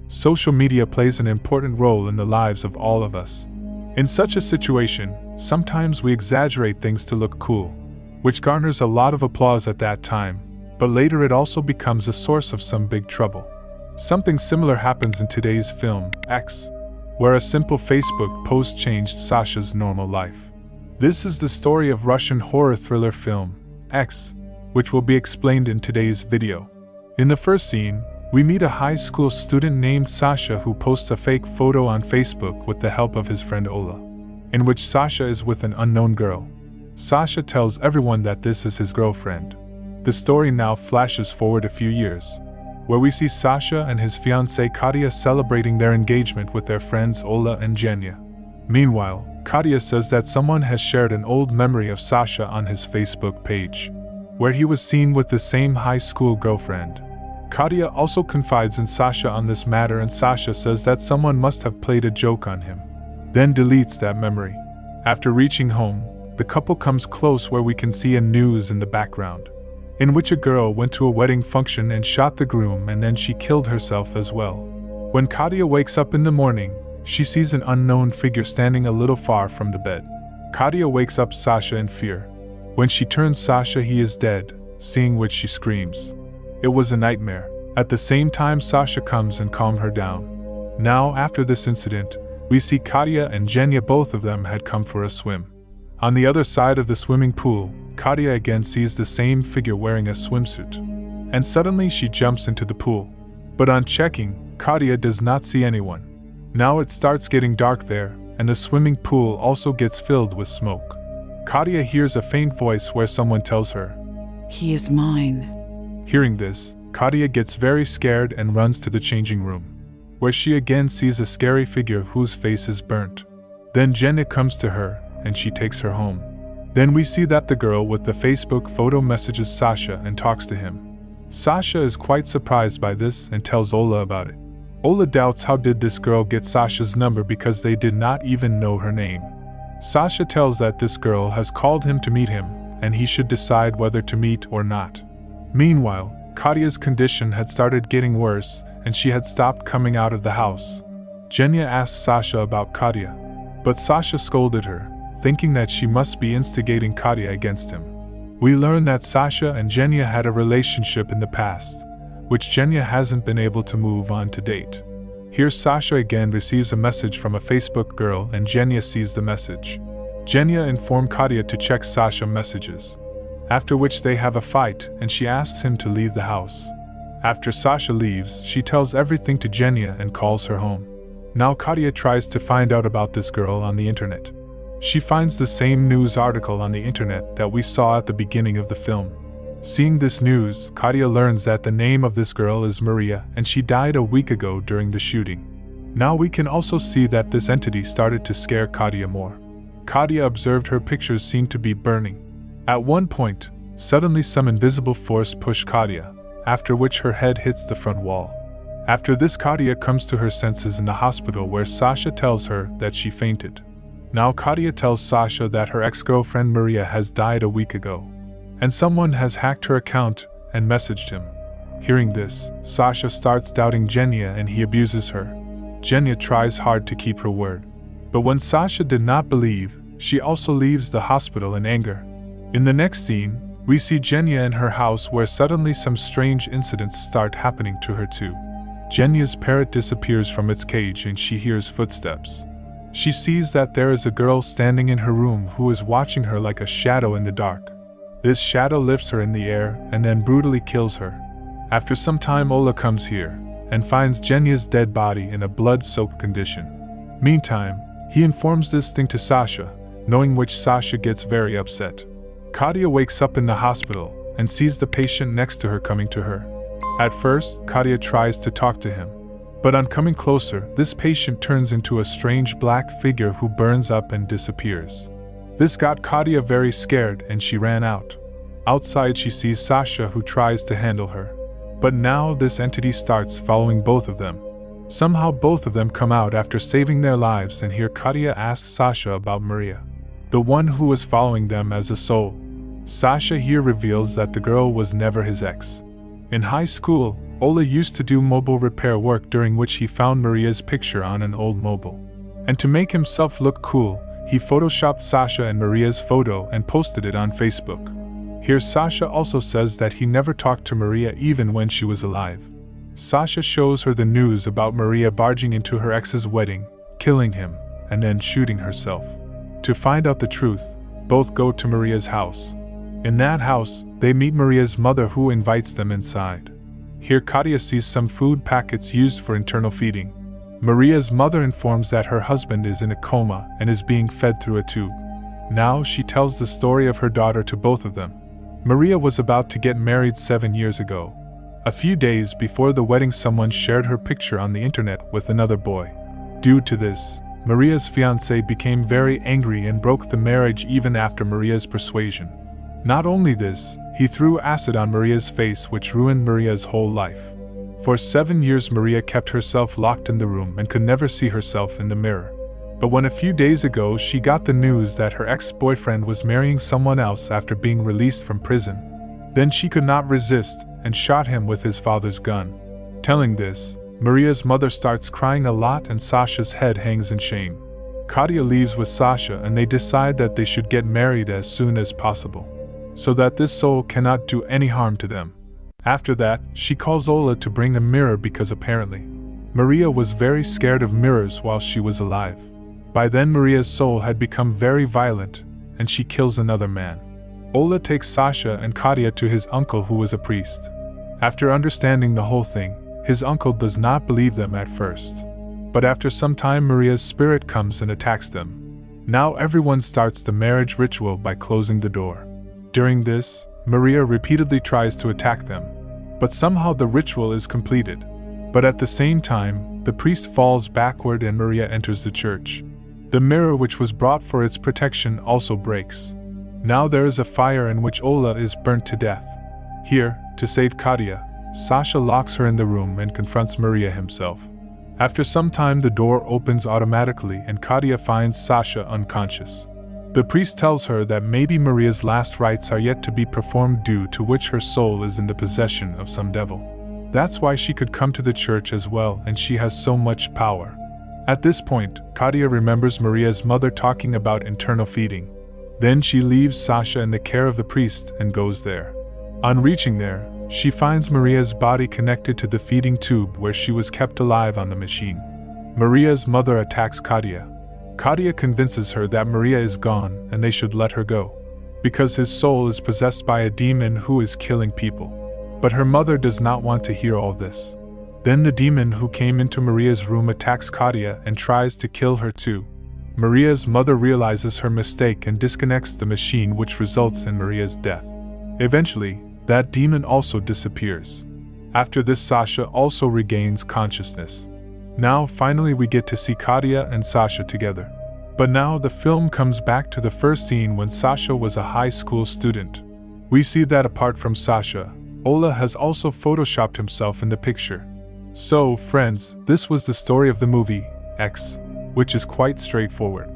Social media plays an important role in the lives of all of us. In such a situation, sometimes we exaggerate things to look cool, which garners a lot of applause at that time, but later it also becomes a source of some big trouble. Something similar happens in today's film, X, where a simple Facebook post changed Sasha's normal life. This is the story of Russian horror thriller film, X, which will be explained in today's video. In the first scene, we meet a high school student named Sasha who posts a fake photo on Facebook with the help of his friend Ola, in which Sasha is with an unknown girl. Sasha tells everyone that this is his girlfriend. The story now flashes forward a few years, where we see Sasha and his fiance Katya celebrating their engagement with their friends Ola and Genya. Meanwhile, Katya says that someone has shared an old memory of Sasha on his Facebook page, where he was seen with the same high school girlfriend. Katya also confides in Sasha on this matter, and Sasha says that someone must have played a joke on him, then deletes that memory. After reaching home, the couple comes close where we can see a news in the background, in which a girl went to a wedding function and shot the groom, and then she killed herself as well. When Katya wakes up in the morning, she sees an unknown figure standing a little far from the bed. Katya wakes up Sasha in fear. When she turns Sasha, he is dead, seeing which she screams. It was a nightmare. At the same time, Sasha comes and calms her down. Now, after this incident, we see Katya and Genya, both of them had come for a swim. On the other side of the swimming pool, Katya again sees the same figure wearing a swimsuit, and suddenly she jumps into the pool. But on checking, Katya does not see anyone. Now it starts getting dark there, and the swimming pool also gets filled with smoke. Katya hears a faint voice where someone tells her, "He is mine." Hearing this, Katya gets very scared and runs to the changing room, where she again sees a scary figure whose face is burnt. Then Genya comes to her, and she takes her home. Then we see that the girl with the Facebook photo messages Sasha and talks to him. Sasha is quite surprised by this and tells Ola about it. Ola doubts how did this girl get Sasha's number because they did not even know her name. Sasha tells that this girl has called him to meet him, and he should decide whether to meet or not. Meanwhile, Katya's condition had started getting worse, and she had stopped coming out of the house. Genya asked Sasha about Katya, but Sasha scolded her, thinking that she must be instigating Katya against him. We learn that Sasha and Genya had a relationship in the past, which Genya hasn't been able to move on to date. Here Sasha again receives a message from a Facebook girl, and Genya sees the message. Genya informed Katya to check Sasha's messages, after which they have a fight and she asks him to leave the house. After Sasha leaves, she tells everything to Genya and calls her home. Now Katya tries to find out about this girl on the internet. She finds the same news article on the internet that we saw at the beginning of the film. Seeing this news, Katya learns that the name of this girl is Maria, and she died a week ago during the shooting. Now we can also see that this entity started to scare Katya more. Katya observed her pictures seemed to be burning. At one point, suddenly some invisible force pushed Katya, after which her head hits the front wall. After this, Katya comes to her senses in the hospital, where Sasha tells her that she fainted. Now Katya tells Sasha that her ex-girlfriend Maria has died a week ago, and someone has hacked her account and messaged him. Hearing this, Sasha starts doubting Genya and he abuses her. Genya tries hard to keep her word, but when Sasha did not believe, she also leaves the hospital in anger. In the next scene, we see Genya in her house, where suddenly some strange incidents start happening to her too. Genya's parrot disappears from its cage and she hears footsteps. She sees that there is a girl standing in her room who is watching her like a shadow in the dark. This shadow lifts her in the air and then brutally kills her. After some time, Ola comes here and finds Genya's dead body in a blood-soaked condition. Meantime, he informs this thing to Sasha, knowing which Sasha gets very upset. Katya wakes up in the hospital and sees the patient next to her coming to her. At first, Katya tries to talk to him, but on coming closer, this patient turns into a strange black figure who burns up and disappears. This got Katya very scared and she ran out. Outside, she sees Sasha, who tries to handle her, but now this entity starts following both of them. Somehow both of them come out after saving their lives, and here Katya asks Sasha about Maria, the one who was following them as a soul. Sasha here reveals that the girl was never his ex. In high school, Ola used to do mobile repair work, during which he found Maria's picture on an old mobile. And to make himself look cool, he photoshopped Sasha and Maria's photo and posted it on Facebook. Here Sasha also says that he never talked to Maria even when she was alive. Sasha shows her the news about Maria barging into her ex's wedding, killing him, and then shooting herself. To find out the truth, both go to Maria's house. In that house, they meet Maria's mother, who invites them inside. Here Katya sees some food packets used for internal feeding. Maria's mother informs that her husband is in a coma and is being fed through a tube. Now she tells the story of her daughter to both of them. Maria was about to get married 7 years ago. A few days before the wedding, someone shared her picture on the internet with another boy. Due to this, Maria's fiance became very angry and broke the marriage even after Maria's persuasion. Not only this, he threw acid on Maria's face, which ruined Maria's whole life. For 7 years Maria kept herself locked in the room and could never see herself in the mirror. But when a few days ago she got the news that her ex-boyfriend was marrying someone else after being released from prison, then she could not resist and shot him with his father's gun. Telling this, Maria's mother starts crying a lot and Sasha's head hangs in shame. Katya leaves with Sasha and they decide that they should get married as soon as possible, so that this soul cannot do any harm to them. After that, she calls Ola to bring a mirror because apparently Maria was very scared of mirrors while she was alive. By then Maria's soul had become very violent and she kills another man. Ola takes Sasha and Katya to his uncle, who was a priest. After understanding the whole thing, his uncle does not believe them at first. But after some time Maria's spirit comes and attacks them. Now everyone starts the marriage ritual by closing the door. During this, Maria repeatedly tries to attack them, but somehow the ritual is completed. But at the same time, the priest falls backward and Maria enters the church. The mirror which was brought for its protection also breaks. Now there is a fire in which Ola is burnt to death. Here, to save Katya, Sasha locks her in the room and confronts Maria himself. After some time the door opens automatically and Katya finds Sasha unconscious. The priest tells her that maybe Maria's last rites are yet to be performed, due to which her soul is in the possession of some devil. That's why she could come to the church as well, and she has so much power. At this point, Katya remembers Maria's mother talking about internal feeding. Then she leaves Sasha in the care of the priest and goes there. On reaching there, she finds Maria's body connected to the feeding tube where she was kept alive on the machine. Maria's mother attacks Katya. Katya convinces her that Maria is gone and they should let her go, because his soul is possessed by a demon who is killing people. But her mother does not want to hear all this. Then the demon who came into Maria's room attacks Katya and tries to kill her too. Maria's mother realizes her mistake and disconnects the machine, which results in Maria's death. Eventually, that demon also disappears. After this, Sasha also regains consciousness. Now finally we get to see Katya and Sasha together. But now the film comes back to the first scene when Sasha was a high school student. We see that apart from Sasha, Ola has also photoshopped himself in the picture. So, friends, this was the story of the movie, X, which is quite straightforward.